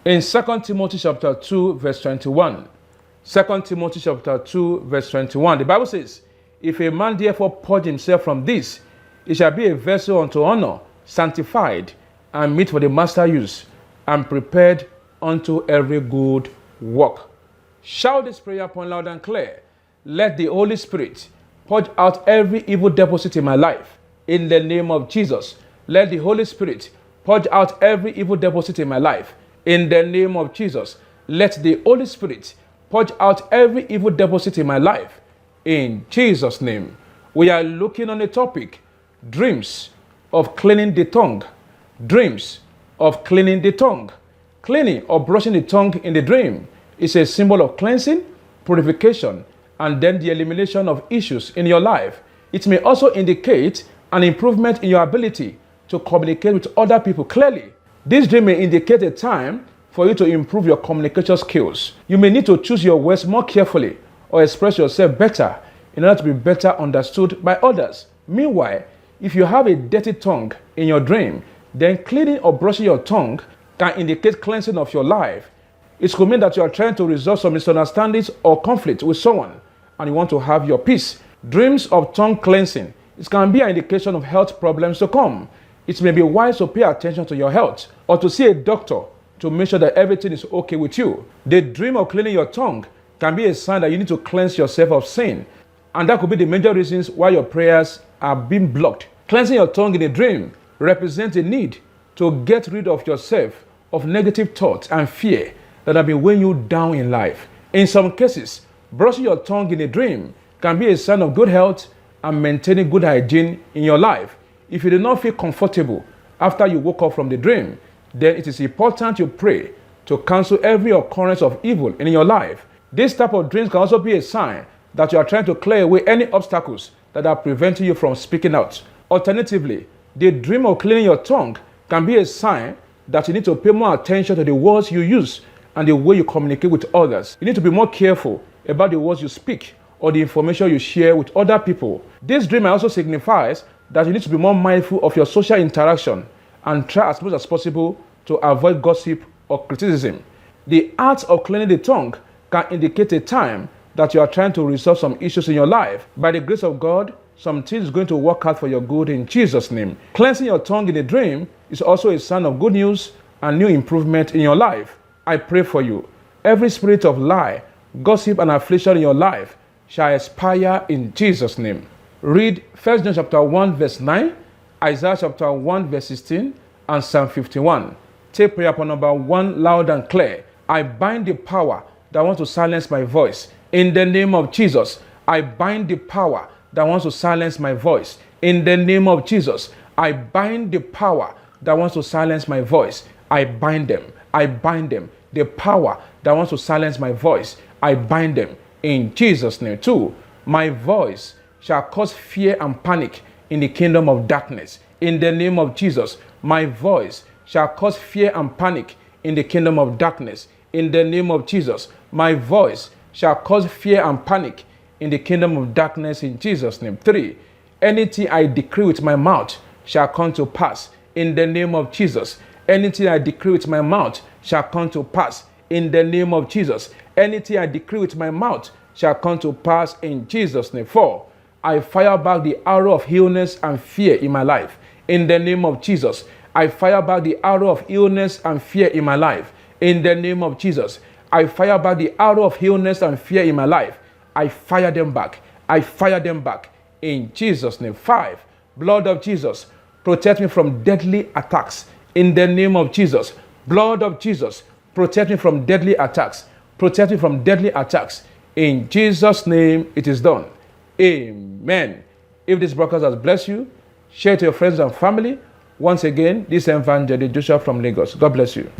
In 2 Timothy chapter 2, verse 21. 2 Timothy chapter 2, verse 21. The Bible says, if a man therefore purge himself from this, he shall be a vessel unto honor, sanctified, and meet for the master use, and prepared unto every good work. Shout this prayer point loud and clear. Let the Holy Spirit purge out every evil deposit in my life. In the name of Jesus. Let the Holy Spirit purge out every evil deposit in my life. In the name of Jesus. Let the Holy Spirit purge out every evil deposit in my life. In Jesus' name. We are looking on the topic, dreams of cleaning the tongue. Dreams of cleaning the tongue. Cleaning or brushing the tongue in the dream is a symbol of cleansing, purification, and then the elimination of issues in your life. It may also indicate an improvement in your ability to communicate with other people clearly. This dream may indicate a time for you to improve your communication skills. You may need to choose your words more carefully or express yourself better in order to be better understood by others. Meanwhile, if you have a dirty tongue in your dream, then cleaning or brushing your tongue can indicate cleansing of your life. It could mean that you are trying to resolve some misunderstandings or conflict with someone and you want to have your peace. Dreams of tongue cleansing, it can be an indication of health problems to come. It may be wise to pay attention to your health or to see a doctor to make sure that everything is okay with you. The dream of cleaning your tongue can be a sign that you need to cleanse yourself of sin. And that could be the major reasons why your prayers are being blocked. Cleansing your tongue in a dream represents a need to get rid of yourself of negative thoughts and fear that have been weighing you down in life. In some cases, brushing your tongue in a dream can be a sign of good health and maintaining good hygiene in your life. If you do not feel comfortable after you woke up from the dream, then it is important you pray to cancel every occurrence of evil in your life. This type of dreams can also be a sign that you are trying to clear away any obstacles that are preventing you from speaking out. Alternatively, the dream of cleaning your tongue can be a sign that you need to pay more attention to the words you use and the way you communicate with others. You need to be more careful about the words you speak or the information you share with other people. This dream also signifies that you need to be more mindful of your social interaction and try as much as possible to avoid gossip or criticism. The art of cleaning the tongue can indicate a time that you are trying to resolve some issues in your life. By the grace of God, some things are going to work out for your good in Jesus' name. Cleansing your tongue in a dream is also a sign of good news and new improvement in your life. I pray for you. Every spirit of lie, gossip, and affliction in your life shall expire in Jesus' name. Read 1 John chapter 1 verse 9, Isaiah chapter 1 verse 16, and Psalm 51. Take prayer point number 1 loud and clear. I bind the power that wants to silence my voice. In the name of Jesus, I bind the power that wants to silence my voice. In the name of Jesus, I bind the power that wants to silence my voice. I bind them. I bind them. The power that wants to silence my voice, I bind them. In Jesus' name. 2, my voice shall cause fear and panic in the kingdom of darkness. In the name of Jesus, my voice shall cause fear and panic in the kingdom of darkness. In the name of Jesus, my voice shall cause fear and panic in the kingdom of darkness. In Jesus' name. 3, anything I decree with my mouth shall come to pass. In the name of Jesus, anything I decree with my mouth shall come to pass. In the name of Jesus, anything I decree with my mouth shall come to pass. In Jesus' name. 4, I fire back the arrow of illness and fear in my life. In the name of Jesus, I fire back the arrow of illness and fear in my life. In the name of Jesus, I fire back the arrow of illness and fear in my life. I fire them back. I fire them back. In Jesus' name. 5, blood of Jesus, protect me from deadly attacks. In the name of Jesus, blood of Jesus, protect me from deadly attacks. Protect me from deadly attacks. In Jesus' name, it is done. Amen. If this broadcast has blessed you, share it to your friends and family. Once again, this is Evangelist Joshua from Lagos. God bless you.